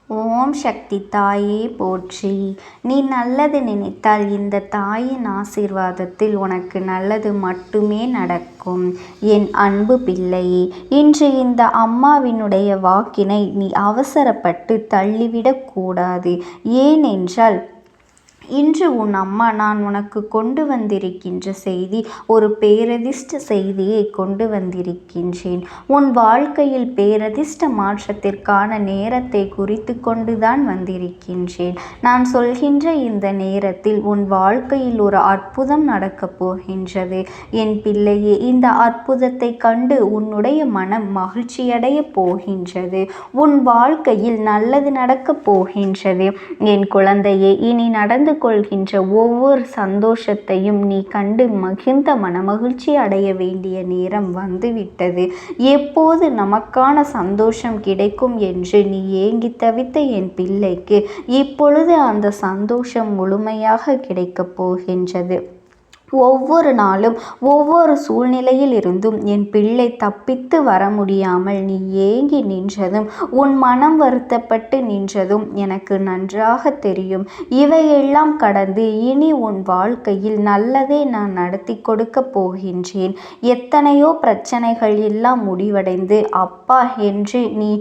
ஓம் சக்தி தாயே போற்றி. நீ நல்லது நினைத்தால் இந்த தாயின் ஆசீர்வாதத்தில் உனக்கு நல்லது மட்டுமே நடக்கும். என் அன்பு பிள்ளையே, இன்று இந்த அம்மாவினுடைய வாக்கினை நீ அவசரப்பட்டு தள்ளிவிடக் கூடாது. ஏனென்றால் இன்று உன் அம்மா நான் உனக்கு கொண்டு வந்திருக்கின்ற செய்தி ஒரு பேரதிர்ஷ்ட செய்தியை கொண்டு வந்திருக்கின்றேன். உன் வாழ்க்கையில் பேரதிர்ஷ்ட மாற்றத்திற்கான நேரத்தை குறித்து கொண்டுதான் வந்திருக்கின்றேன். நான் சொல்கின்ற இந்த நேரத்தில் உன் வாழ்க்கையில் ஒரு அற்புதம் நடக்கப் போகின்றது. என் பிள்ளையே, இந்த அற்புதத்தை கண்டு உன்னுடைய மனம் மகிழ்ச்சியடைய போகின்றது. உன் வாழ்க்கையில் நல்லது நடக்கப் போகின்றது. என் குழந்தையே, இனி நடந்து கொள்கின்ற ஒவ்வொரு சந்தோஷத்தையும் நீ கண்டு மகிழ்ந்த மனமகிழ்ச்சி அடைய வேண்டிய நேரம் வந்துவிட்டது. எப்போது நமக்கான சந்தோஷம் கிடைக்கும் என்று நீ ஏங்கி தவித்த என் பிள்ளைக்கு இப்பொழுது அந்த சந்தோஷம் முழுமையாக கிடைக்கப் போகின்றது. ஒவ்வொரு நாளும் ஒவ்வொரு சூழ்நிலையில் இருந்தும் என் பிள்ளை தப்பித்து வர முடியாமல் நீ ஏங்கி நின்றதும் உன் மனம் வருத்தப்பட்டு நின்றதும் எனக்கு நன்றாக தெரியும். இவையெல்லாம் கடந்து இனி உன் வாழ்க்கையில் நல்லதே நான் நடத்தி கொடுக்க போகின்றேன். எத்தனையோ பிரச்சனைகள் எல்லாம் முடிவடைந்து அப்பா என்று நீ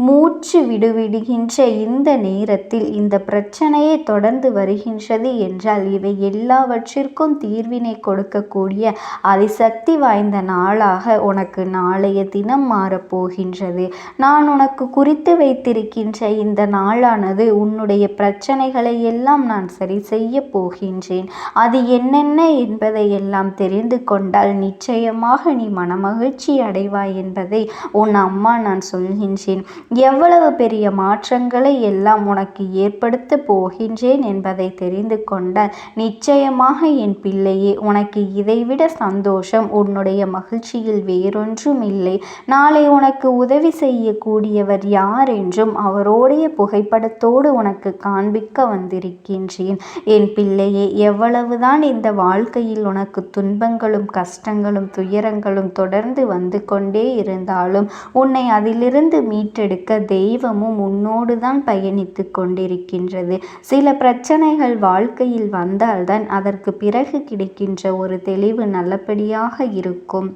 மூச்சு விடுவிடுகின்ற இந்த நேரத்தில் இந்த பிரச்சனையை தொடர்ந்து வருகின்றது என்றால் இவை எல்லாவற்றிற்கும் தீர்வினை கொடுக்கக்கூடிய அதிசக்தி வாய்ந்த நாளாக உனக்கு நாளைய தினம் மாறப்போகின்றது. நான் உனக்கு குறித்து வைத்திருக்கின்ற இந்த நாளானது உன்னுடைய பிரச்சனைகளை எல்லாம் நான் சரி செய்ய போகின்றேன். அது என்னென்ன என்பதை எல்லாம் தெரிந்து கொண்டால் நிச்சயமாக நீ மனமகிழ்ச்சி அடைவாய் என்பதை உன் அம்மா நான் சொல்கின்றேன். எவ்வளவு பெரிய மாற்றங்களை எல்லாம் உனக்கு ஏற்படுத்த போகின்றேன் என்பதை தெரிந்து கொண்டால் நிச்சயமாக என் பிள்ளையே, உனக்கு இதைவிட சந்தோஷம் உன்னுடைய மகிழ்ச்சியில் வேறொன்றும் இல்லை. நாளை உனக்கு உதவி செய்யக்கூடியவர் யார் என்றும் அவருடைய புகைப்படத்தோடு உனக்கு காண்பிக்க வந்திருக்கின்றேன். என் பிள்ளையே, எவ்வளவுதான் இந்த வாழ்க்கையில் உனக்கு துன்பங்களும் கஷ்டங்களும் துயரங்களும் தொடர்ந்து வந்து கொண்டே இருந்தாலும் உன்னை அதிலிருந்து மீட்டெடுக்க தெய்வமும் உன்னோடு தான் பயணித்து கொண்டிருக்கின்றது. சில பிரச்சனைகள் வாழ்க்கையில் வந்தால்தான் அதற்கு பிறகு கிடைக்கின்ற ஒரு தெளிவு நல்லபடியாக இருக்கும்.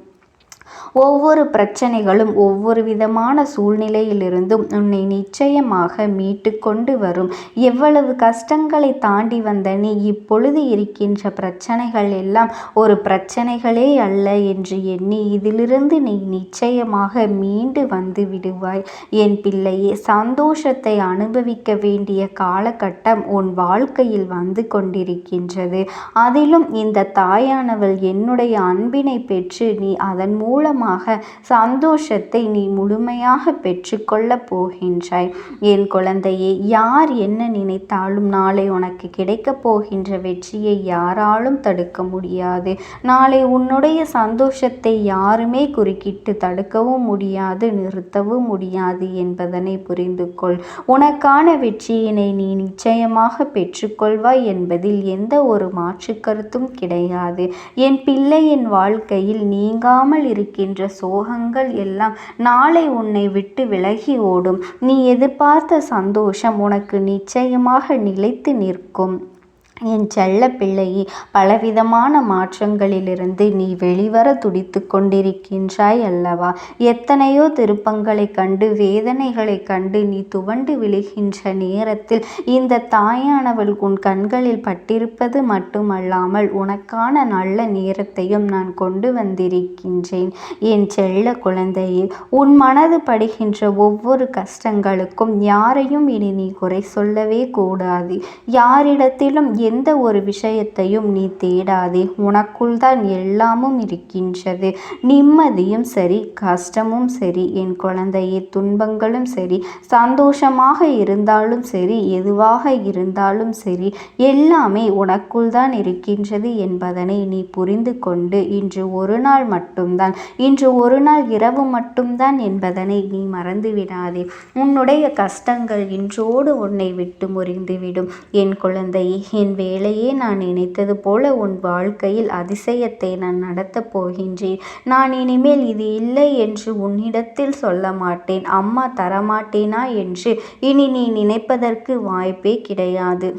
ஒவ்வொரு பிரச்சனைகளும் ஒவ்வொரு விதமான சூழ்நிலையிலிருந்தும் உன்னை நிச்சயமாக மீட்டு கொண்டு வரும். எவ்வளவு கஷ்டங்களை தாண்டி வந்த நீ இப்பொழுது இருக்கின்ற பிரச்சனைகள் எல்லாம் ஒரு பிரச்சனைகளே அல்ல என்று எண்ணி இதிலிருந்து நீ நிச்சயமாக மீண்டு வந்து விடுவாய். என் பிள்ளையே, சந்தோஷத்தை அனுபவிக்க வேண்டிய காலகட்டம் உன் வாழ்க்கையில் வந்து கொண்டிருக்கின்றது. அதிலும் இந்த தாயானவள் என்னுடைய அன்பினை பெற்று நீ அதன் மூலமாக சந்தோஷத்தை நீ முழுமையாக பெற்றுக்கொள்ளப் போகின்றாய். என் குழந்தையே, யார் என்ன நினைத்தாலும் நாளை உனக்கு கிடைக்கப் போகின்ற வெற்றியை யாராலும் தடுக்க முடியாது. நாளை உன்னுடைய சந்தோஷத்தை யாருமே குறுக்கிட்டு தடுக்கவும் முடியாது, நிறுத்தவும் முடியாது என்பதனை புரிந்து கொள். உனக்கான வெற்றியினை நீ நிச்சயமாக பெற்றுக்கொள்வாய் என்பதில் எந்த ஒரு மாற்று கருத்தும் கிடையாது. என் பிள்ளையின் வாழ்க்கையில் நீங்காமல் இருக்கின்ற சோகங்கள் எல்லாம் நாளை உன்னை விட்டு விலகி ஓடும். நீ எதிர்பார்த்த சந்தோஷம் உனக்கு நிச்சயமாக நிலைத்து நிற்கும். என் செல்ல பிள்ளையே, பலவிதமான மாற்றங்களிலிருந்து நீ வெளிவர துடித்து கொண்டிருக்கின்றாய் அல்லவா? எத்தனையோ திருப்பங்களை கண்டு வேதனைகளை கண்டு நீ துவண்டு விழுகின்ற நேரத்தில் இந்த தாயானவள் உன் கண்களில் பட்டிருப்பது மட்டுமல்லாமல் உனக்கான நல்ல நேரத்தையும் நான் கொண்டு வந்திருக்கின்றேன். என் செல்ல குழந்தையே, உன் மனது படுகின்ற ஒவ்வொரு கஷ்டங்களுக்கும் யாரையும் இனி நீ குறை சொல்லவே கூடாது. யாரிடத்திலும் எந்த ஒரு விஷயத்தையும் நீ தேடாதே. உனக்குள் தான் எல்லாமும் இருக்கின்றது. நிம்மதியும் சரி, கஷ்டமும் சரி என் குழந்தையே, துன்பங்களும் சரி, சந்தோஷமாக இருந்தாலும் சரி, எதுவாக இருந்தாலும் சரி, எல்லாமே உனக்குள் தான் இருக்கின்றது என்பதனை நீ புரிந்து கொண்டு இன்று ஒரு நாள் மட்டும்தான், இன்று ஒரு நாள் இரவு மட்டும்தான் என்பதனை நீ மறந்து விடாதே. உன்னுடைய கஷ்டங்கள் இன்றோடு உன்னை விட்டு முறிந்துவிடும். என் குழந்தையே, என் வேளையே நான் நினைத்தது போல உன் வாழ்க்கையில் அதிசயத்தை நான் நடத்தப் போகின்றேன். நான் இனிமேல் இது இல்லை என்று உன்னிடத்தில் சொல்ல மாட்டேன். அம்மா தரமாட்டேனா என்று இனி நீ நினைப்பதற்கு வாய்ப்பே கிடையாது.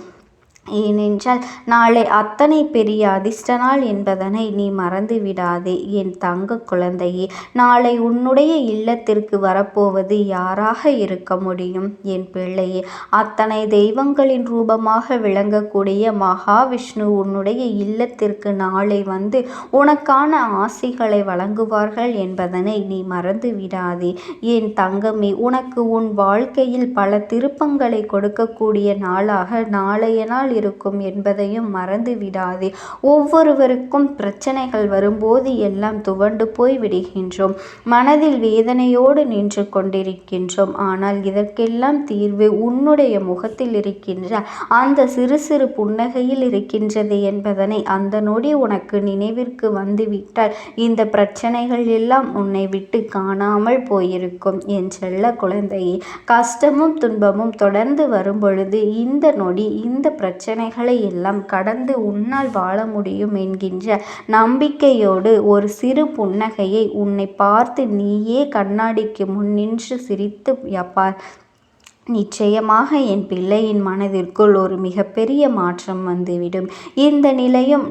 ஏனென்றால் நாளை அத்தனை பெரிய அதிர்ஷ்ட நாள் என்பதனை நீ மறந்து விடாதே. என் தங்க குழந்தையே, நாளை உன்னுடைய இல்லத்திற்கு வரப்போவது யாராக இருக்க முடியும்? என் பிள்ளையே, அத்தனை தெய்வங்களின் ரூபமாக விளங்கக்கூடிய மகாவிஷ்ணு உன்னுடைய இல்லத்திற்கு நாளை வந்து உனக்கான ஆசிகளை வழங்குவார்கள் என்பதனை நீ மறந்து விடாதே. என் தங்கமே, உனக்கு உன் வாழ்க்கையில் பல திருப்பங்களை கொடுக்கக்கூடிய நாளாக நாளைய நாள் இருக்கும் என்பதையும் மறந்து விடாதே. ஒவ்வொருவருக்கும் பிரச்சனைகள் வரும்போது எல்லாம் துவண்டு போய் விடுகின்றோம். மனதில் வேதனையோடு நின்று கொண்டிருக்கின்றோம். ஆனால் இதற்கெல்லாம் தீர்வு உன்னுடைய முகத்தில் இருக்கின்ற அந்த சிறு சிறு புன்னகையில் இருக்கின்றது என்பதனை அந்த நொடி உனக்கு நினைவிற்கு வந்துவிட்டால் இந்த பிரச்சனைகள் எல்லாம் உன்னை விட்டு காணாமல் போயிருக்கும். என் செல்ல குழந்தையே, கஷ்டமும் துன்பமும் தொடர்ந்து வரும் பொழுது இந்த நொடி இந்த பிரச்சனைகளை எல்லாம் கடந்து உன்னால் வாழ முடியும் என்கின்ற நம்பிக்கையோடு ஒரு சிறு புன்னகையை உன்னை பார்த்து நீயே கண்ணாடிக்கு முன் நின்று சிரித்து பார். நிச்சயமாக என் பிள்ளையின் மனதிற்குள் ஒரு மிகப்பெரிய மாற்றம் வந்துவிடும். இந்த நிலையும்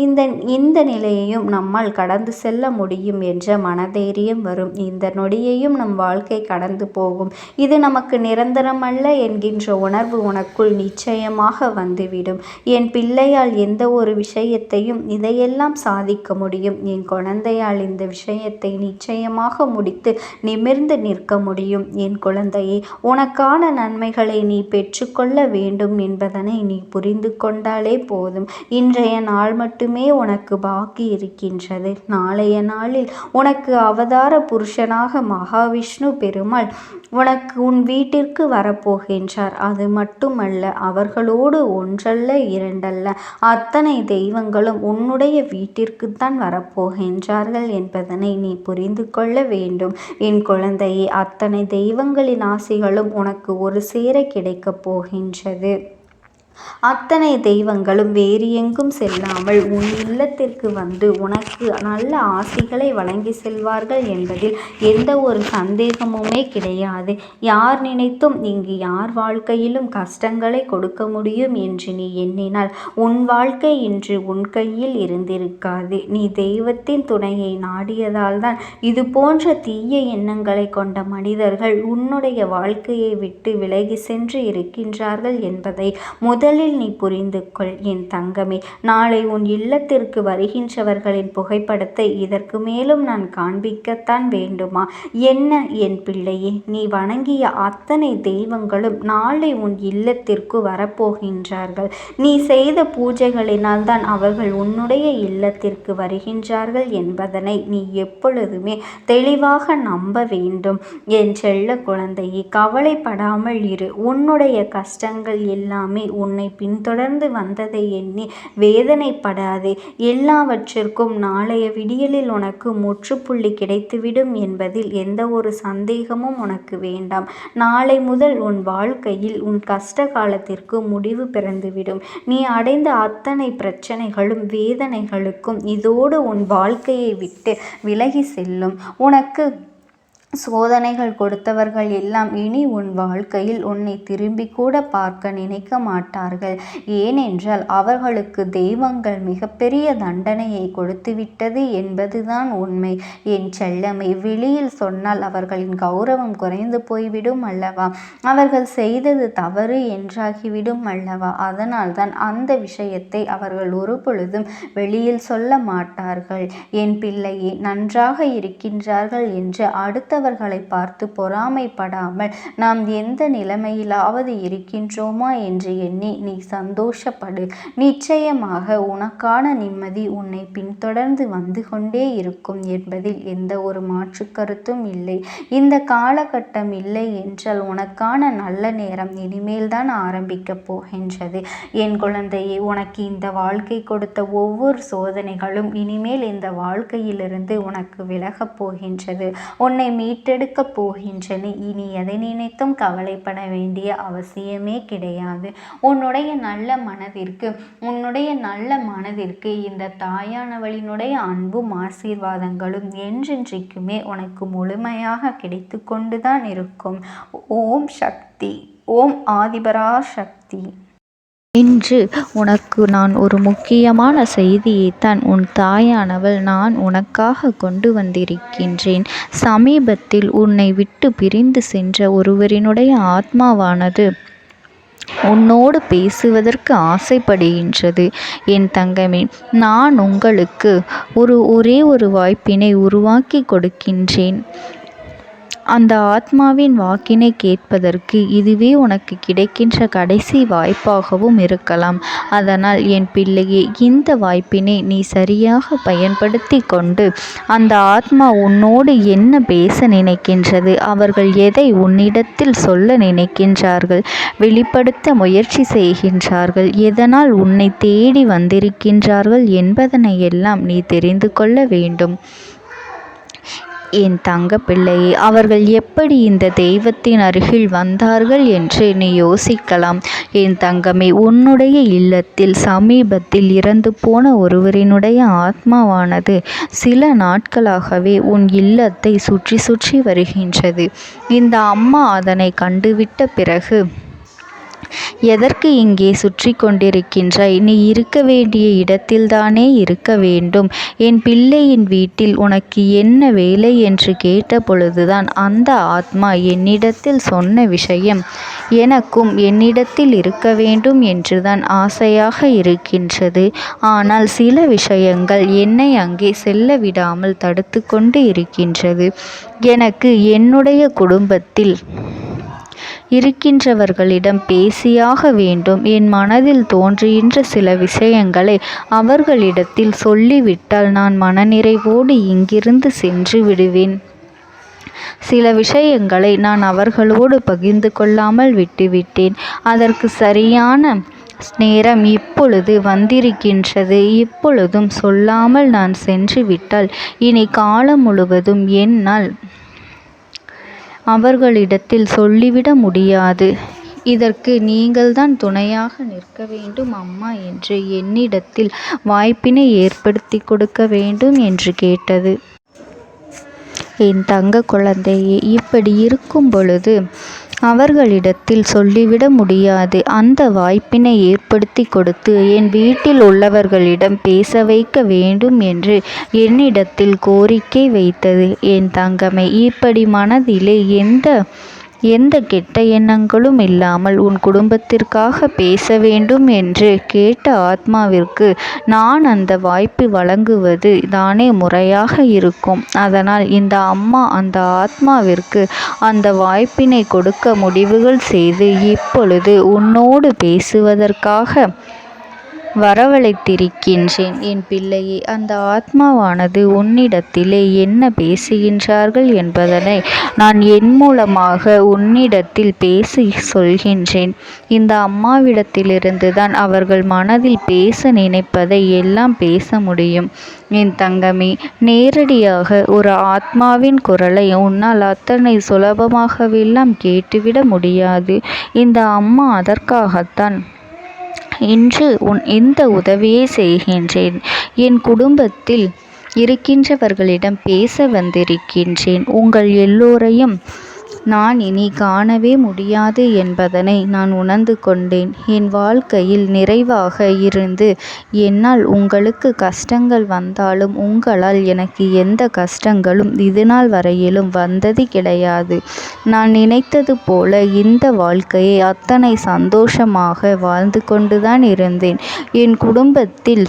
இந்த நிலையையும் நம்மால் கடந்து செல்ல முடியும் என்ற மனதைரியம் வரும். இந்த நொடியையும் நம் வாழ்க்கை கடந்து போகும். இது நமக்கு நிரந்தரமல்ல என்கின்ற உணர்வு உனக்குள் நிச்சயமாக வந்துவிடும். என் பிள்ளையால் எந்த ஒரு விஷயத்தையும் இதையெல்லாம் சாதிக்க முடியும். என் குழந்தையால் இந்த விஷயத்தை நிச்சயமாக முடித்து நிமிர்ந்து நிற்க முடியும். என் குழந்தையே, உனக்கான நன்மைகளை நீ பெற்றுக்கொள்ள வேண்டும் என்பதனை நீ புரிந்து கொண்டாலே போதும். இன்றைய நாள் மட்டுமே உனக்கு பாக்கி இருக்கின்றது. நாளைய நாளில் உனக்கு அவதார புருஷனாக மகாவிஷ்ணு பெருமாள் உன் வீட்டிற்கு வரப்போகின்றார். அது மட்டுமல்ல, அவர்களோடு ஒன்றல்ல இரண்டல்ல அத்தனை தெய்வங்களும் உன்னுடைய வீட்டிற்குத்தான் வரப்போகின்றார்கள் என்பதனை நீ புரிந்து கொள்ள வேண்டும். என் குழந்தையே, அத்தனை தெய்வங்களின் ஆசிகளும் உனக்கு ஒரு சேர கிடைக்கப் போகின்றது. அத்தனை தெய்வங்களும் வேறு எங்கும் செல்லாமல் உன் இல்லத்திற்கு வந்து உனக்கு நல்ல ஆசிகளை வழங்கி செல்வார்கள் என்பதில் எந்த ஒரு சந்தேகமுமே கிடையாது. யார் நினைத்தும் இங்கு யார் வாழ்க்கையிலும் கஷ்டங்களை கொடுக்க முடியும் என்று நீ எண்ணினால் உன் வாழ்க்கை இன்று உன் கையில் இருந்திருக்காது. நீ தெய்வத்தின் துணையை நாடியதால் தான் இது போன்ற தீய எண்ணங்களை கொண்ட மனிதர்கள் உன்னுடைய வாழ்க்கையை விட்டு விலகி சென்று இருக்கின்றார்கள் என்பதை முதலில் நீ புரிந்து கொள். என் தங்கமே, நாளை உன் இல்லத்திற்கு வருகின்றவர்களின் புகைப்படத்தை இதற்கு மேலும் நான் காண்பிக்கத்தான் வேண்டுமா? என்ன என் பிள்ளையே, நீ வணங்கிய அத்தனை தெய்வங்களும் நாளை உன் இல்லத்திற்கு வரப்போகின்றார்கள். நீ செய்த பூஜைகளினால் தான் அவர்கள் உன்னுடைய இல்லத்திற்கு வருகின்றார்கள் என்பதனை நீ எப்பொழுதுமே தெளிவாக நம்ப வேண்டும். என் செல்ல குழந்தையே, கவலைப்படாமல் இரு. உன்னுடைய கஷ்டங்கள் எல்லாமே உன்னை பின்தொடர்ந்து வந்ததை எண்ணி வேதனைப்படாதே. எல்லாவற்றிற்கும் நாளைய விடியலில் உனக்கு முற்றுப்புள்ளி கிடைத்துவிடும் என்பதில் எந்த ஒரு சந்தேகமும் உனக்கு வேண்டாம். நாளை முதல் உன் வாழ்க்கையில் உன் கஷ்ட காலத்திற்கு முடிவு பிறந்துவிடும். நீ அடைந்த அத்தனை பிரச்சனைகளும் வேதனைகளுக்கும் இதோடு உன் வாழ்க்கையை விட்டு விலகி செல்லும். உனக்கு சோதனைகள் கொடுத்தவர்கள் எல்லாம் இனி உன் வாழ்க்கையில் உன்னை திரும்பி கூட பார்க்க நினைக்க மாட்டார்கள். ஏனென்றால் அவர்களுக்கு தெய்வங்கள் மிகப்பெரிய தண்டனையை கொடுத்துவிட்டது என்பதுதான் உண்மை. என் செல்லமை, வெளியில் சொன்னால் அவர்களின் கௌரவம் குறைந்து போய்விடும் அல்லவா? அவர்கள் செய்தது தவறு என்றாகிவிடும் அல்லவா? அதனால்தான் அந்த விஷயத்தை அவர்கள் ஒரு பொழுதும் வெளியில் சொல்ல மாட்டார்கள். என் பிள்ளையே, நன்றாக இருக்கின்றார்கள் என்று அடுத்தவர்களை பார்த்து பொறாமைப்படாமல் நாம் எந்த நிலைமையிலாவது இருக்கின்றோமா என்று எண்ணி நீ சந்தோஷப்படு. நிச்சயமாக உனக்கான நிம்மதி உன்னை பின்தொடர்ந்து வந்து கொண்டே இருக்கும் என்பதில் எந்த ஒரு மாற்று கருத்தும் இல்லை. இந்த காலகட்டம் இல்லை என்றால் உனக்கான நல்ல நேரம் இனிமேல் தான் ஆரம்பிக்கப் போகின்றது. என் குழந்தையே, உனக்கு இந்த வாழ்க்கை கொடுத்த ஒவ்வொரு சோதனைகளும் இனிமேல் இந்த வாழ்க்கையிலிருந்து உனக்கு விலகப் போகின்றது. உன்னை மீட்டெடுக்கப் போகின்றன. இனி எதை நினைத்தும் கவலைப்பட வேண்டிய அவசியமே கிடையாது. உன்னுடைய நல்ல மனதிற்கு இந்த தாயானவளினுடைய அன்பும் ஆசீர்வாதங்களும் என்றென்றைக்குமே உனக்கு முழுமையாக கிடைத்து கொண்டுதான் இருக்கும். ஓம் சக்தி. ஓம் ஆதிபராசக்தி. இன்று உனக்கு நான் ஒரு முக்கியமான செய்தியைத்தான் உன் தாயானவள் நான் உனக்காக கொண்டு வந்திருக்கின்றேன். சமீபத்தில் உன்னை விட்டு பிரிந்து சென்ற ஒருவரினுடைய ஆத்மாவானது உன்னோடு பேசுவதற்கு ஆசைப்படுகின்றது. என் தங்கமே, நான் உங்களுக்கு ஒரே ஒரு வாய்ப்பினை உருவாக்கி கொடுக்கின்றேன். அந்த ஆத்மாவின் வாக்கினை கேட்பதற்கு இதுவே உனக்கு கிடைக்கின்ற கடைசி வாய்ப்பாகவும் இருக்கலாம். அதனால் என் பிள்ளையே, இந்த வாய்ப்பினை நீ சரியாக பயன்படுத்தி கொண்டு அந்த ஆத்மா உன்னோடு என்ன பேச நினைக்கின்றது, அவர்கள் எதை உன்னிடத்தில் சொல்ல நினைக்கின்றார்கள், வெளிப்படுத்த முயற்சி செய்கின்றார்கள், எதனால் உன்னை தேடி வந்திருக்கின்றார்கள் என்பதனை எல்லாம் நீ தெரிந்து கொள்ள வேண்டும். என் தங்க பிள்ளையே, அவர்கள் எப்படி இந்த தெய்வத்தின் அருகில் வந்தார்கள் என்று நீ யோசிக்கலாம். என் தங்கமே, உன்னுடைய இல்லத்தில் சமீபத்தில் இறந்து போன ஒருவரினுடைய ஆத்மாவானது சில நாட்களாகவே உன் இல்லத்தை சுற்றி சுற்றி வருகின்றது. இந்த அம்மா அதனை கண்டுவிட்ட பிறகு, எதற்கு இங்கே சுற்றி கொண்டிருக்கின்றாய்? நீ இருக்க வேண்டிய இடத்தில்தானே இருக்க வேண்டும். என் பிள்ளையின் வீட்டில் உனக்கு என்ன வேலை என்று கேட்ட பொழுதுதான் அந்த ஆத்மா என்னிடத்தில் சொன்ன விஷயம், எனக்கும் என்னிடத்தில் இருக்க வேண்டும் என்றுதான் ஆசையாக இருக்கின்றது. ஆனால் சில விஷயங்கள் என்னை அங்கே செல்ல விடாமல் தடுத்து கொண்டு இருக்கின்றது. எனக்கு என்னுடைய குடும்பத்தில் இருக்கின்றவர்களிடம் பேசியாக வேண்டும். என் மனதில் தோன்றுகின்ற சில விஷயங்களை அவர்களிடத்தில் சொல்லிவிட்டால் நான் மனநிறைவோடு இங்கிருந்து சென்று விடுவேன். சில விஷயங்களை நான் அவர்களோடு பகிர்ந்து கொள்ளாமல் விட்டுவிட்டேன். அதற்கு சரியான நேரம் இப்பொழுது வந்திருக்கின்றது. இப்பொழுதும் சொல்லாமல் நான் சென்று விட்டால் இனி காலம் முழுவதும் என்னால் அவர்களிடத்தில் சொல்லிவிட முடியாது. இதற்கு நீங்கள்தான் துணையாக நிற்க வேண்டும் அம்மா என்று என்னிடத்தில் வாய்ப்பினை ஏற்படுத்தி கொடுக்க வேண்டும் என்று கேட்டது. என் தங்க குழந்தையே, இப்படி இருக்கும் பொழுது அவர்களிடத்தில் சொல்லிவிட முடியாது. அந்த வாய்ப்பினை ஏற்படுத்தி கொடுத்து என் வீட்டில் உள்ளவர்களிடம் பேச வைக்க வேண்டும் என்று என்னிடத்தில் கோரிக்கை வைத்தது. என் தங்கமே, இப்படி மனதிலே எந்த கெட்ட எண்ணங்களும் இல்லாமல் உன் குடும்பத்திற்காக பேச வேண்டும் என்று கேட்ட ஆத்மாவிற்கு நான் அந்த வாய்ப்பு வழங்குவது தானே முறையாக இருக்கும். அதனால் இந்த அம்மா அந்த ஆத்மாவிற்கு அந்த வாய்ப்பினை கொடுக்க முடிவுகள் செய்து இப்பொழுது உன்னோடு பேசுவதற்காக வரவழைத்திருக்கின்றேன். என் பிள்ளையே, அந்த ஆத்மாவானது உன்னிடத்திலே என்ன பேசுகின்றார்கள் என்பதனை நான் என் மூலமாக உன்னிடத்தில் பேசி சொல்கின்றேன். இந்த அம்மாவிடத்திலிருந்து தான் அவர்கள் மனதில் பேச நினைப்பதை எல்லாம் பேச முடியும். என் தங்கமே, நேரடியாக ஒரு ஆத்மாவின் குரலை உன்னால் அத்தனை சுலபமாகவெல்லாம் கேட்டுவிட முடியாது. இந்த அம்மா அதற்காகத்தான் இன்று இந்த உதவியை செய்கின்றேன். என் குடும்பத்தில் இருக்கின்றவர்களிடம் பேச வந்திருக்கின்றேன். உங்கள் எல்லோரையும் நான் இனி காணவே முடியாது என்பதனை நான் உணர்ந்து கொண்டேன். என் வாழ்க்கையில் நிறைவாக இருந்து என்னால் உங்களுக்கு கஷ்டங்கள் வந்தாலும் உங்களால் எனக்கு எந்த கஷ்டங்களும் இதுநாள் வரையிலும் வந்தது கிடையாது. நான் நினைத்தது போல இந்த வாழ்க்கையை அத்தனை சந்தோஷமாக வாழ்ந்து கொண்டுதான் இருந்தேன். என் குடும்பத்தில்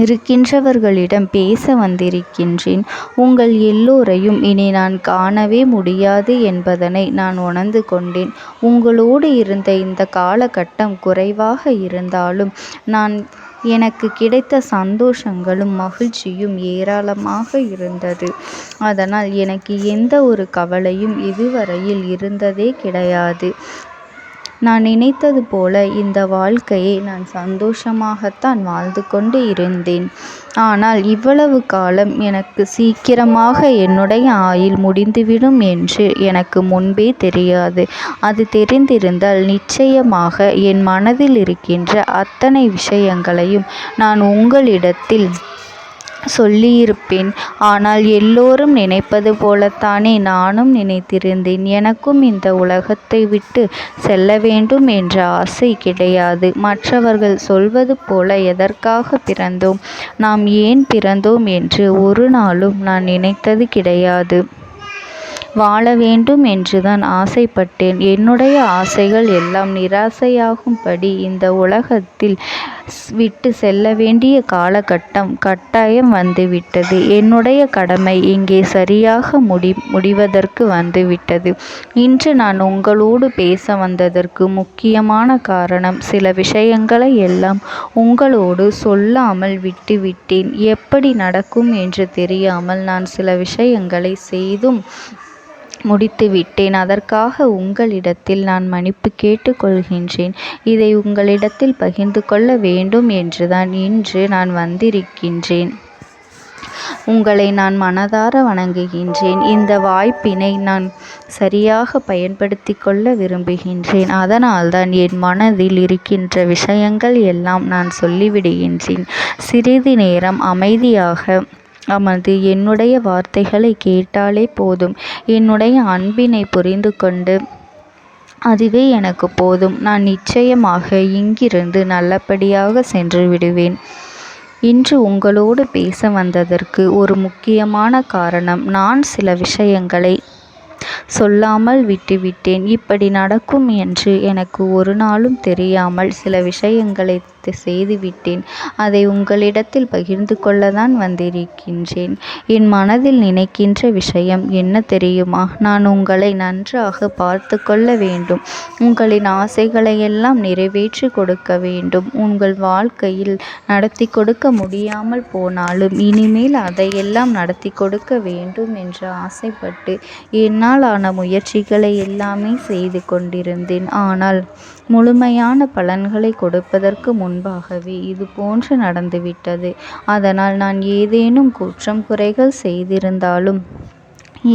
இருக்கின்றவர்களிடம் பேச வந்திருக்கின்றேன். உங்கள் எல்லோரையும் இனி நான் காணவே முடியாது என்பதனை நான் உணர்ந்து கொண்டேன். உங்களோடு இருந்த இந்த காலகட்டம் குறைவாக இருந்தாலும் எனக்கு கிடைத்த சந்தோஷங்களும் மகிழ்ச்சியும் ஏராளமாக இருந்தது. அதனால் எனக்கு எந்த ஒரு கவலையும் இதுவரையில் இருந்ததே கிடையாது. நான் நினைத்தது போல இந்த வாழ்க்கையை நான் சந்தோஷமாகத்தான் வாழ்ந்து கொண்டு இருந்தேன். ஆனால் இவ்வளவு காலம் எனக்கு சீக்கிரமாக என்னுடைய ஆயுள் முடிந்துவிடும் என்று எனக்கு முன்பே தெரியாது. அது தெரிந்திருந்தால் நிச்சயமாக என் மனதில் இருக்கின்ற அத்தனை விஷயங்களையும் நான் உங்களிடத்தில் சொல்லியிருப்பேன். ஆனால் எல்லோரும் நினைப்பது போலத்தானே நானும் நினைத்திருந்தேன். எனக்கும் இந்த உலகத்தை விட்டு செல்ல வேண்டும் என்ற ஆசை கிடையாது. மற்றவர்கள் சொல்வது போல எதற்காக பிறந்தோம், நாம் ஏன் பிறந்தோம் என்று ஒரு நாளும் நான் நினைத்தது கிடையாது. வாழ வேண்டும் என்றுதான் ஆசைப்பட்டேன். என்னுடைய ஆசைகள் எல்லாம் நிராசையாகும்படி இந்த உலகத்தில் விட்டு செல்ல வேண்டிய காலகட்டம் கட்டாயம் வந்துவிட்டது. என்னுடைய கடமை இங்கே சரியாக முடிவதற்கு வந்துவிட்டது. இன்று நான் உங்களோடு பேச வந்ததற்கு முக்கியமான காரணம், சில விஷயங்களை எல்லாம் உங்களோடு சொல்லாமல் விட்டுவிட்டேன். எப்படி நடக்கும் என்று தெரியாமல் நான் சில விஷயங்களை செய்தும் முடித்துவிட்டேன். அதற்காக உங்களிடத்தில் நான் மன்னிப்பு கேட்டுக்கொள்கின்றேன். இதை உங்களிடத்தில் பகிர்ந்து கொள்ள வேண்டும் என்றுதான் இன்று நான் வந்திருக்கின்றேன். உங்களை நான் மனதார வணங்குகின்றேன். இந்த வாய்ப்பினை நான் சரியாக பயன்படுத்தி கொள்ள விரும்புகின்றேன். அதனால்தான் என் மனதில் இருக்கின்ற விஷயங்கள் எல்லாம் நான் சொல்லிவிடுகின்றேன். சிறிது நேரம் அமைதியாக அமர்ந்து என்னுடைய வார்த்தைகளை கேட்டாலே போதும். என்னுடைய அன்பினை புரிந்து கொண்டு அதுவே எனக்கு போதும். நான் நிச்சயமாக இங்கிருந்து நல்லபடியாக சென்று விடுவேன். இன்று உங்களோடு பேச வந்ததற்கு ஒரு முக்கியமான காரணம், நான் சில விஷயங்களை சொல்லாமல் விட்டுவிட்டேன். இப்படி நடக்கும் என்று எனக்கு ஒரு நாளும் தெரியாமல் சில விஷயங்களை செய்துவிட்டேன். அதை உங்களிடத்தில் பகிர்ந்து கொள்ளத்தான் வந்திருக்கின்றேன். என் மனதில் நினைக்கின்ற விஷயம் என்ன தெரியுமா? நான் உங்களை நன்றாக பார்த்து கொள்ள வேண்டும். உங்களின் ஆசைகளை எல்லாம் நிறைவேற்றி கொடுக்க வேண்டும். உங்கள் வாழ்க்கையில் நடத்தி கொடுக்க முடியாமல் போனாலும் இனிமேல் அதையெல்லாம் நடத்தி கொடுக்க வேண்டும் என்று ஆசைப்பட்டு என்னால் ஆன முயற்சிகளை எல்லாமே செய்து கொண்டிருந்தேன். ஆனால் முழுமையான பலன்களை கொடுப்பதற்கு முன்பாகவே இது போன்று நடந்துவிட்டது. அதனால் நான் ஏதேனும் குற்றம் குறைகள் செய்திருந்தாலும்,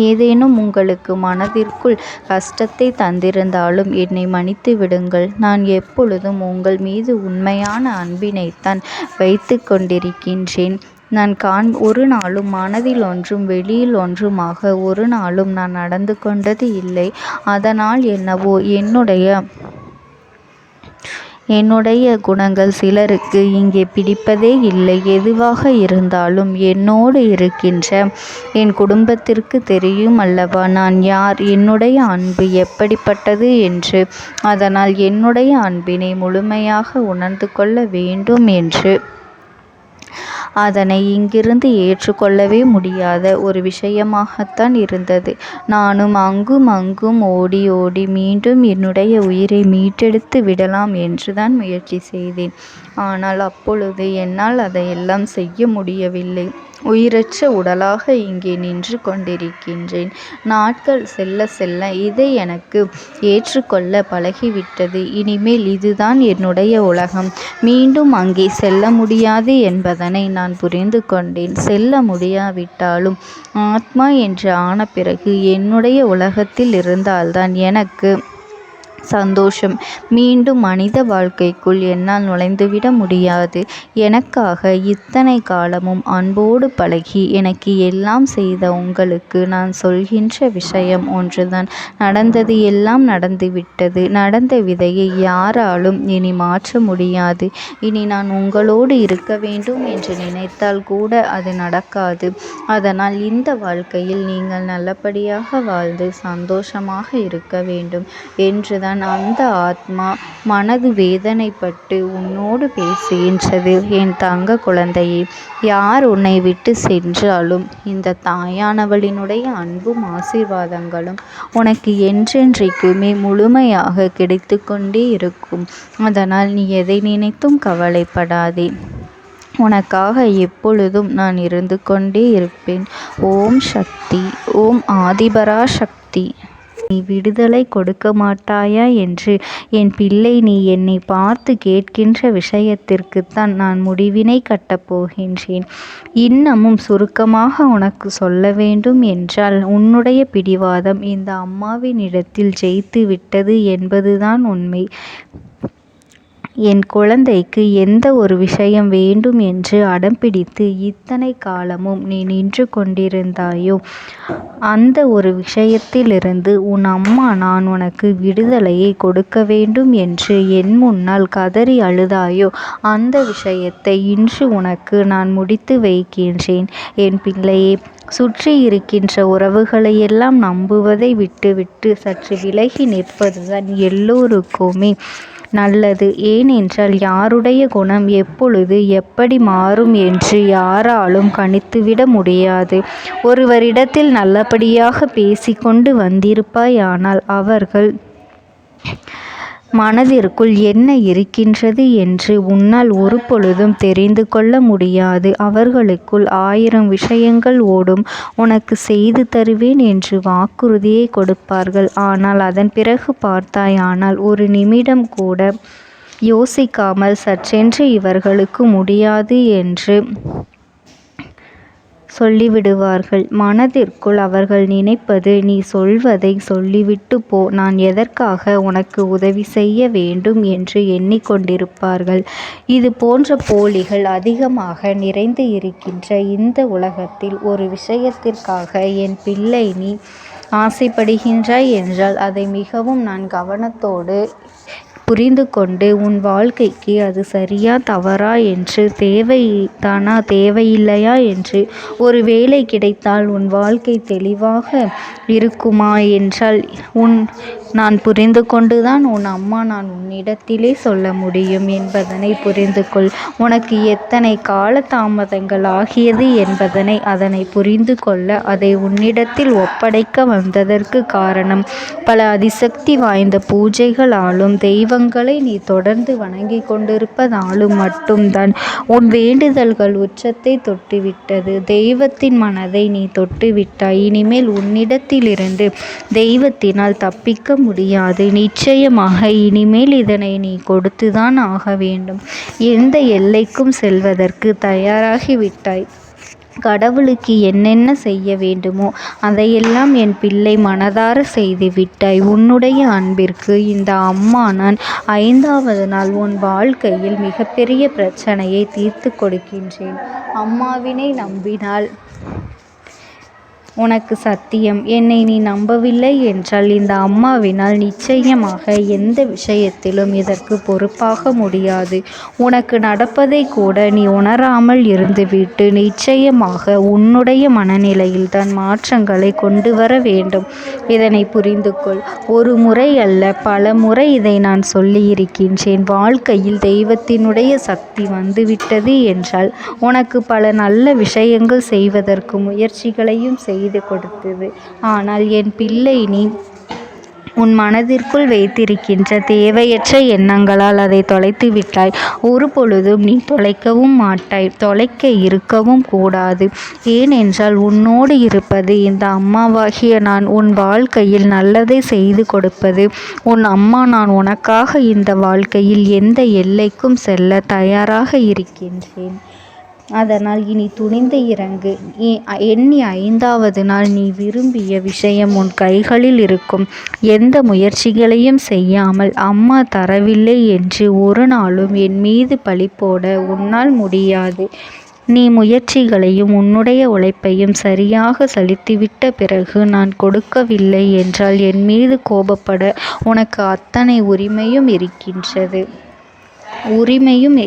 ஏதேனும் உங்களுக்கு மனதிற்குள் கஷ்டத்தை தந்திருந்தாலும் என்னை மன்னித்து விடுங்கள். நான் எப்பொழுதும் உங்கள் மீது உண்மையான அன்பினைத்தான் வைத்து கொண்டிருக்கின்றேன். நான் ஒரு நாளும் மனதில் ஒன்றும் வெளியில் ஒன்றுமாக ஒரு நாளும் நான் நடந்து கொண்டது இல்லை. அதனால் என்னவோ என்னுடைய குணங்கள் சிலருக்கு இங்கே பிடிப்பதே இல்லை. எதுவாக இருந்தாலும் என்னோடு இருக்கின்ற என் குடும்பத்திற்கு தெரியும் அல்லவா நான் யார், என்னுடைய அன்பு எப்படிப்பட்டது என்று. அதனால் என்னுடைய அன்பினை முழுமையாக உணர்ந்து கொள்ள வேண்டும் என்று அதனை இங்கிருந்து ஏற்றுக்கொள்ளவே முடியாத ஒரு விஷயமாகத்தான் இருந்தது. நானும் அங்கும் அங்கும் ஓடி ஓடி மீண்டும் என்னுடைய உயிரை மீட்டெடுத்து விடலாம் என்றுதான் முயற்சி செய்தேன். ஆனால் அப்பொழுது என்னால் அதையெல்லாம் செய்ய முடியவில்லை. உயிரற்ற உடலாக இங்கே நின்று கொண்டிருக்கின்றேன். நாட்கள் செல்ல செல்ல இதை எனக்கு ஏற்றுக்கொள்ள பழகிவிட்டது. இனிமேல் இதுதான் என்னுடைய உலகம். மீண்டும் அங்கே செல்ல முடியாது என்பதனை நான் புரிந்து கொண்டேன். செல்ல முடியாவிட்டாலும் ஆத்மா என்று ஆன பிறகு என்னுடைய உலகத்தில் இருந்தால்தான் எனக்கு சந்தோஷம். மீண்டும் மனித வாழ்க்கைக்குள் என்னால் நுழைந்துவிட முடியாது. எனக்காக இத்தனை காலமும் அன்போடு பழகி எனக்கு எல்லாம் செய்த உங்களுக்கு நான் சொல்கின்ற விஷயம் ஒன்றுதான். நடந்தது எல்லாம் நடந்துவிட்டது. நடந்த விதையை யாராலும் இனி மாற்ற முடியாது. இனி நான் உங்களோடு இருக்க வேண்டும் என்று நினைத்தால் கூட அது நடக்காது. அதனால் இந்த வாழ்க்கையில் நீங்கள் நல்லபடியாக வாழ்ந்து சந்தோஷமாக இருக்க வேண்டும் என்றுதான் அந்த ஆத்மா மனது வேதனைப்பட்டு உன்னோடு பேசுகின்றது. என் தங்க குழந்தையே, யார் உன்னை விட்டு சென்றாலும் இந்த தாயானவளினுடைய அன்பும் ஆசீர்வாதங்களும் உனக்கு என்றென்றைக்குமே முழுமையாக கிடைத்து கொண்டே இருக்கும். அதனால் நீ எதை நினைத்தும் கவலைப்படாதே. உனக்காக எப்பொழுதும் நான் இருந்து கொண்டே இருப்பேன். ஓம் சக்தி. ஓம் ஆதிபரா சக்தி. விடுதலை கொடுக்க மாட்டாயா என்று என் பிள்ளை, நீ என்னை பார்த்து கேட்கின்ற விஷயத்திற்குத்தான் நான் முடிவினை கட்டப் போகின்றேன். இன்னமும் சுருக்கமாக உனக்கு சொல்ல வேண்டும் என்றால், உன்னுடைய பிடிவாதம் இந்த அம்மாவினிடத்தில் ஜெயித்து விட்டது என்பதுதான் உண்மை. என் குழந்தைக்கு எந்த ஒரு விஷயம் வேண்டும் என்று அடம்பிடித்து இத்தனை காலமும் நீ நின்று கொண்டிருந்தாயோ, அந்த ஒரு விஷயத்திலிருந்து உன் அம்மா நான் உனக்கு விடுதலையை கொடுக்க வேண்டும் என்று என் முன்னால் கதறி அழுதாயோ, அந்த விஷயத்தை இன்று உனக்கு நான் முடித்து வைக்கின்றேன். என் பிள்ளையே, சுற்றி இருக்கின்ற உறவுகளையெல்லாம் நம்புவதை விட்டுவிட்டு சற்று விலகி நிற்பதுதான் எல்லோருக்குமே நல்லது. ஏனென்றால் யாருடைய குணம் எப்பொழுது எப்படி மாறும் என்று யாராலும் கணித்துவிட முடியாது. ஒருவரிடத்தில் நல்லபடியாக பேசிக்கொண்டு வந்திருப்பாயானால் அவர்கள் மனதிற்குள் என்ன இருக்கின்றது என்று உன்னால் ஒரு பொழுதும் தெரிந்து கொள்ள முடியாது. அவர்களுக்குள் 1000 விஷயங்கள் ஓடும். உனக்கு செய்து தருவேன் என்று வாக்குறுதியை கொடுப்பார்கள். ஆனால் அதன் பிறகு பார்த்தாயானால் ஒரு நிமிடம் கூட யோசிக்காமல் சற்றென்று இவர்களுக்கு முடியாது என்று சொல்லிவிடுவார்கள். மனதிற்குள் அவர்கள் நினைப்பது, நீ சொல்வதை சொல்லிவிட்டு போ, நான் எதற்காக உனக்கு உதவி செய்ய வேண்டும் என்று எண்ணிக்கொண்டிருப்பார்கள். இது போன்ற போலிகள் அதிகமாக நிறைந்து இருக்கின்ற இந்த உலகத்தில் ஒரு விஷயத்திற்காக என் பிள்ளை நீ ஆசைப்படுகின்றாய் என்றால் அதை மிகவும் நான் கவனத்தோடு புரிந்து கொண்டு உன் வாழ்க்கைக்கு அது சரியா தவறா என்று, தேவைதானா தேவையில்லையா என்று, ஒரு வேலை கிடைத்தால் உன் வாழ்க்கை தெளிவாக இருக்குமா என்றால் நான் புரிந்து கொண்டுதான் உன் அம்மா நான் உன்னிடத்திலே சொல்ல முடியும் என்பதனை புரிந்து கொள். உனக்கு எத்தனை கால தாமதங்கள் ஆகியது என்பதனை அதனை புரிந்து கொள்ள அதை உன்னிடத்தில் ஒப்படைக்க வந்ததற்கு காரணம், பல அதிசக்தி வாய்ந்த பூஜைகளாலும் தெய்வங்களை நீ தொடர்ந்து வணங்கி கொண்டிருப்பதாலும் மட்டும்தான் உன் வேண்டுதல்கள் உச்சத்தை தொட்டுவிட்டது. தெய்வத்தின் மனதை நீ தொட்டுவிட்டாய். இனிமேல் உன்னிடத்திலிருந்து தெய்வத்தினால் தப்பிக்க முடியாது. நிச்சயமாக இனிமேல் இதனை நீ கொடுத்துதான் ஆக வேண்டும். எந்த எல்லைக்கும் செல்வதற்கு தயாராகிவிட்டாய். கடவுளுக்கு என்னென்ன செய்ய வேண்டுமோ அதையெல்லாம் என் பிள்ளை மனதார செய்து விட்டாய். உன்னுடைய அன்பிற்கு இந்த அம்மா நான் 5வது நாள் உன் வாழ்க்கையில் மிகப்பெரிய பிரச்சனையை தீர்த்து கொடுக்கின்றேன். அம்மாவினை நம்பினால் உனக்கு சத்தியம். என்னை நீ நம்பவில்லை என்றால் இந்த அம்மாவினால் நிச்சயமாக எந்த விஷயத்திலும் இதற்கு பொறுப்பாக முடியாது. உனக்கு நடப்பதை கூட நீ உணராமல் இருந்துவிட்டு நிச்சயமாக உன்னுடைய மனநிலையில் தான் மாற்றங்களை கொண்டு வர வேண்டும். இதனை புரிந்து கொள். ஒரு முறை அல்ல, பல முறை இதை நான் சொல்லியிருக்கின்றேன். வாழ்க்கையில் தெய்வத்தினுடைய சக்தி வந்துவிட்டது என்றால் உனக்கு பல நல்ல விஷயங்கள் செய்வதற்கு முயற்சிகளையும் செய்து கொடுத்தது. ஆனால் என் பிள்ளை, நீ உன் மனதிற்குள் வைத்திருக்கின்ற தேவையற்ற எண்ணங்களால் அதை தொலைத்து விட்டாய். ஒரு பொழுதும் நீ தொலைக்கவும் மாட்டாய். தொலைக்க இருக்கவும் கூடாது. ஏனென்றால் உன்னோடு இருப்பது இந்த அம்மாவாகிய நான். உன் வாழ்க்கையில் நல்லதை செய்து கொடுப்பது உன் அம்மா நான். உனக்காக இந்த வாழ்க்கையில் எந்த எல்லைக்கும் செல்ல தயாராக இருக்கின்றேன். அதனால் இனி துணிந்து இறங்கு. எண்ணி 5வது நாள் நீ விரும்பிய விஷயம் உன் கைகளில் இருக்கும். எந்த முயற்சிகளையும் செய்யாமல் அம்மா தரவில்லை என்று ஒரு நாளும் என் மீது பழி போட உன்னால் முடியாது. நீ முயற்சிகளையும் உன்னுடைய உழைப்பையும் சரியாக செலுத்திவிட்ட பிறகு நான் கொடுக்கவில்லை என்றால் என் மீது கோபப்பட உனக்கு அத்தனை உரிமையும் இருக்கின்றது.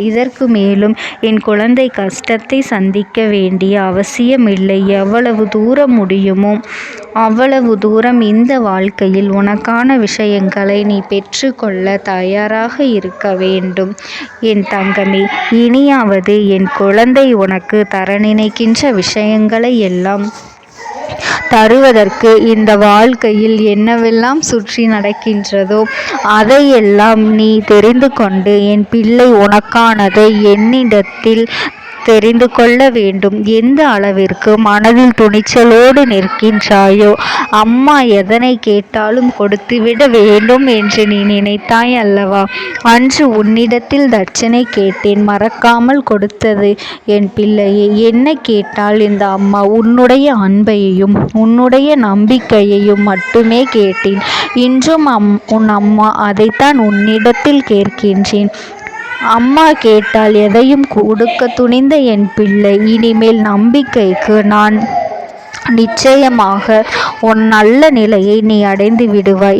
இதற்கு மேலும் என் குழந்தை கஷ்டத்தை சந்திக்க வேண்டிய அவசியமில்லை. எவ்வளவு தூரம் முடியுமோ அவ்வளவு தூரம் இந்த வாழ்க்கையில் உனக்கான விஷயங்களை நீ பெற்றுக்கொள்ள தயாராக இருக்க வேண்டும். என் தங்கமே, இனியாவது என் குழந்தை உனக்கு தர நினைக்கின்ற விஷயங்களை எல்லாம் தருவதற்கு இந்த வாழ்க்கையில் என்னவெல்லாம் சுற்றி நடக்கின்றதோ அதையெல்லாம் நீ தெரிந்து கொண்டு என் பிள்ளை உனக்கானதை என்னிடத்தில் தெரிந்து கொள்ள வேண்டும். எந்த அளவிற்கு மனதில் துணிச்சலோடு நிற்கின்றாயோ, அம்மா எதனை கேட்டாலும் கொடுத்துவிட வேண்டும் என்று நீ நினைத்தாய் அல்லவா? அன்று உன்னிடத்தில் தட்சணை கேட்டேன், மறக்காமல் கொடுத்தது என் பிள்ளையே. என்ன கேட்டால் இந்த அம்மா? உன்னுடைய அன்பையும் உன்னுடைய நம்பிக்கையையும் மட்டுமே கேட்டேன். இன்றும் உன் அம்மா அதைத்தான் உன்னிடத்தில் கேட்கின்றேன். அம்மா கேட்டால் எதையும் கொடுக்க துணிந்த என் பிள்ளை, இனிமேல் நம்பிக்கைக்கு நான் நிச்சயமாக உன் நல்ல நிலையை நீ அடைந்து விடுவாய்.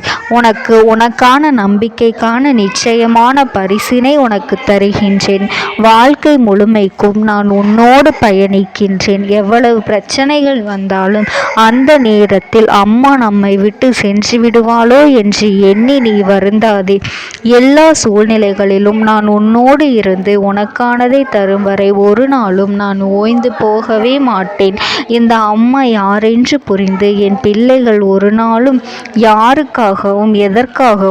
உனக்கான நம்பிக்கைக்கான நிச்சயமான பரிசினை உனக்கு தருகின்றேன். வாழ்க்கை முழுமைக்கும் நான் உன்னோடு பயணிக்கின்றேன். எவ்வளவு பிரச்சனைகள் வந்தாலும் அந்த நேரத்தில் அம்மா நம்மை விட்டு சென்று விடுவாளோ என்று எண்ணி நீ வருந்தாதே. எல்லா சூழ்நிலைகளிலும் நான் உன்னோடு இருந்து உனக்கானதை தரும் வரை ஒரு நாளும் நான் ஓய்ந்து போகவே மாட்டேன். இந்த அம்மா யாரென்று புரிந்து என் பிள்ளைகள் ஒரு நாளும் யாருக்காகவும் எதற்காகவும்